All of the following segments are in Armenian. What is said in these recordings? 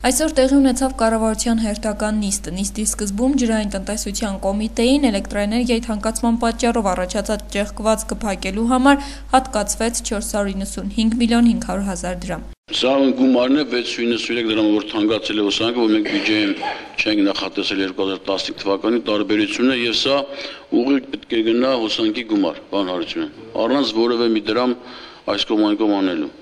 Այսօր տեղի ունեցավ կառավարության հերթական նիստը։ Նիստի սկզբում ջրային տնտեսության կոմիտեին էլեկտրոէներգիայի թանկացման պատճառով առաջացած ճեղքվածքը փակելու համար հատկացվեց 495 միլիոն 500 հազար դրամ։ Սա գումարն է 693 դրամ, որ թանկացել է ուսանքը, որ մենք բյուջեում չենք նախատեսել 2015 թվականի տարբերությունը, եւ սա ուղիղ պետք է գնա ուսանքի գումար, պարոն Հարությունյան, առանց որևէ մի դրամ այս կողմ այն կողմ անելու։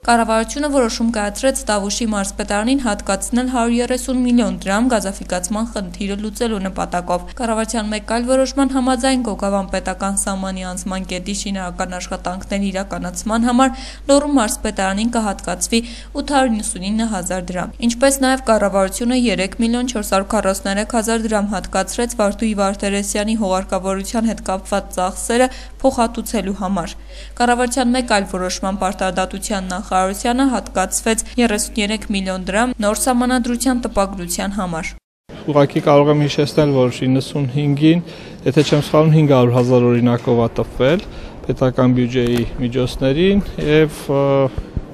Կառավարությունը որոշում կայացրեց Տավուշի մարզպետարանին հատկացնել 130 միլիոն դրամ գազաֆիկացման խնդիրը լուծելու նպատակով։ Կառավարության մեկ այլ որոշման համաձայն Գոգավան պետական սահմանի անցման կետի շինարարական աշխատանքների իրականացման համար Լոռու մարզպետարանին կհատկացվի 899 հազար դրամ։ Ինչպես նաև կառավարությունը 3 միլիոն 443 հազար դրամ հատկացրեց Վարդուհի Վարդերեսյանի հողարկավորության հետ կապված ծախսերը փոխհատուցելու համար։ Կառավարության մեկ այլ որոշման պարտադատության Նախարարությանը հատկացվեց 33 միլիոն դրամ նոր սահմանադրության տպագրության համար։ Ուղղակի կարող եմ հիշեցնել, որ 95-ին, եթե չեմ սխալվում, 500 հազար օրինակով է տպվել պետական բյուջեի միջոցներին եւ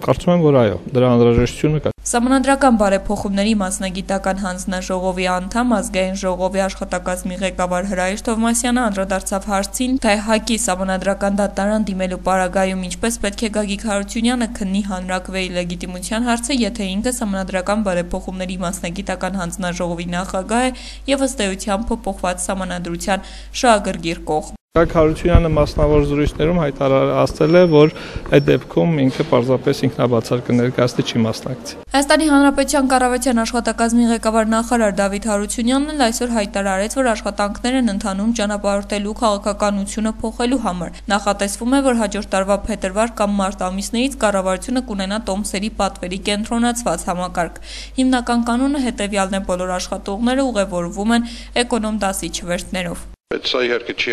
կարծում եմ, որ այո, դրա անհրաժեշտությունը կա։ Սահմանադրական բարեփոխումների մասնագիտական հանձնաժողովի անդամ ազգային ժողովի աշխատակազմի ղեկավար Հրայր Թովմասյանը անդրադարձավ հարցին, թե ՀԱԿ-ի սահմանադրական դատարան դիմելու պարագայում ինչպես պետք է Գագիկ Հարությունյանը քննի հանրակրվեի լեգիտիմության հարցը, եթե ինքը սահմանադրական բարեփոխումների մասնագիտական հանձնաժողովի նախագահ է եւ ըստ էության փոփոխված սահմանադրության շահագրգիռ կողմ։ Գագիկ Հարությունյանը մասնավոր զրույցներում հայտարարել է, որ այդ դեպքում ինքը պարզապես ինքնաբացար կներկայացնի, չի մասնակցի։ Հայաստանի Հանրապետության կառավարության աշխատակազմի ղեկավար նախարար Դավիթ Հարությունյանն էլ այսօր հայտարարեց, որ աշխատանքներ են ընթանում ճանապարհորդելու քաղաքականությունը փոխելու համար։ Նախատեսվում է, որ հաջորդ տարվա փետրվար կամ մարտ ամիսներից կառավարությունը կունենա տոմսերի պատվերի կենտրոնացված համակարգ։ Հիմնական կանոնը հետևյալն է՝ բոլոր աշխատողները ուղևորվում են էկոնոմ դասի չվերթներով։ Բայց սա իհարկե չի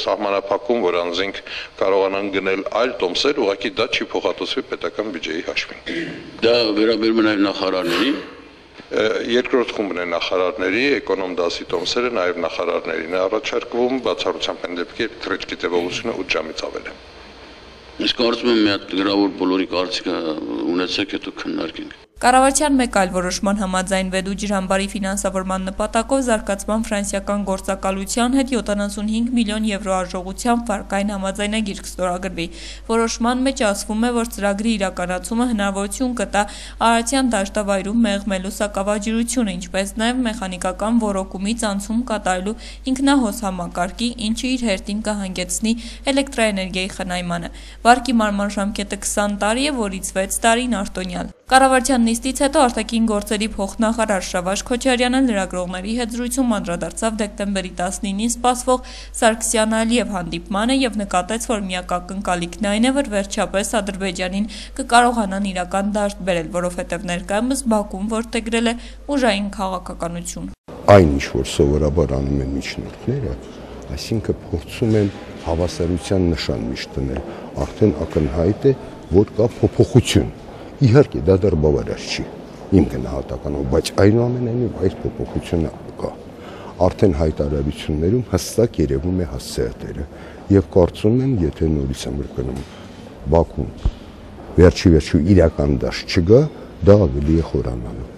սահմանափակում, որ անձինք կարողանան գնել այլ տոմսեր, ուղղակի դա չի փոխհատուցվի պետական բյուջեի հաշվին։ Դա վերաբերում է նաև նախարարներին։ Երկրորդ խումբն է նախարարների, էկոնոմ դասի տոմսերը նաև նախարարներին է առաջարկվում, բացառությամբ այն դեպքի թռիչքի տևողությունը 8 ժամից ավել է։ Ես կարծում եմ մի հատ գրավոր բոլորի կարծիքը ունեցեք, հետո քննարկենք։ Կառավարության մեկ այլ որոշման համաձայն Վեդու ջրամբարի ֆինանսավորման նպատակով զարգացման ֆրանսիական գործակալության հետ 75 միլիոն եվրո արժողությամբ վարկային համաձայնագիր կստորագրվի։ Որոշման մեջ ասվում է, որ ծրագրի իրականացումը հնարավորություն կտա Արարատյան դաշտավայրում մեղմելու սակավաջրությունը, ինչպես նաև մեխանիկական ոռոգումից անցում կատարելու ինքնահոս համակարգի, ինչը իր հերթին կհանգեցնի էլեկտրաէներգիայի խնայմանը։ Վարկի մարման ժամկետը 20 տարի է, որից 6 տարին արտոնյալ։ Կառավարության նիստից հետո արտաքին գործերի փոխնախարար Շավարժ Քոչարյանը լրագրողների հետ զրույցում անդրադարձավ դեկտեմբերի 19-ին սպասվող Սարգսյան-Ալիև հանդիպմանը եւ նկատեց, որ միակ ակնկալիքն այն է, որ վերջապես Ադրբեջանին կկարողանան իրական դաշտ բերել, որովհետեւ ներկայումս Բաքուն որդեգրել է ուժային քաղաքականություն։ Այն ինչ որ սովորաբար անում են միջնորդները, այսինքն փորձում են հավասարության նշան միշտ դնել, արդեն ակնհայտ է, որ կա փոփոխություն։ Իհարկե դա դեռ բավարար չի իմ գնահատականով, բայց այնուամենայնիվ այս փոփոխությունը կա։ Արդեն հայտարարություններում հստակ երևում է հասցեատերը եւ կարծում եմ, եթե նորից եմ կրկնում Բաքուն վերջի իրական դաշտ չգա, դա ավելի է խորանալու։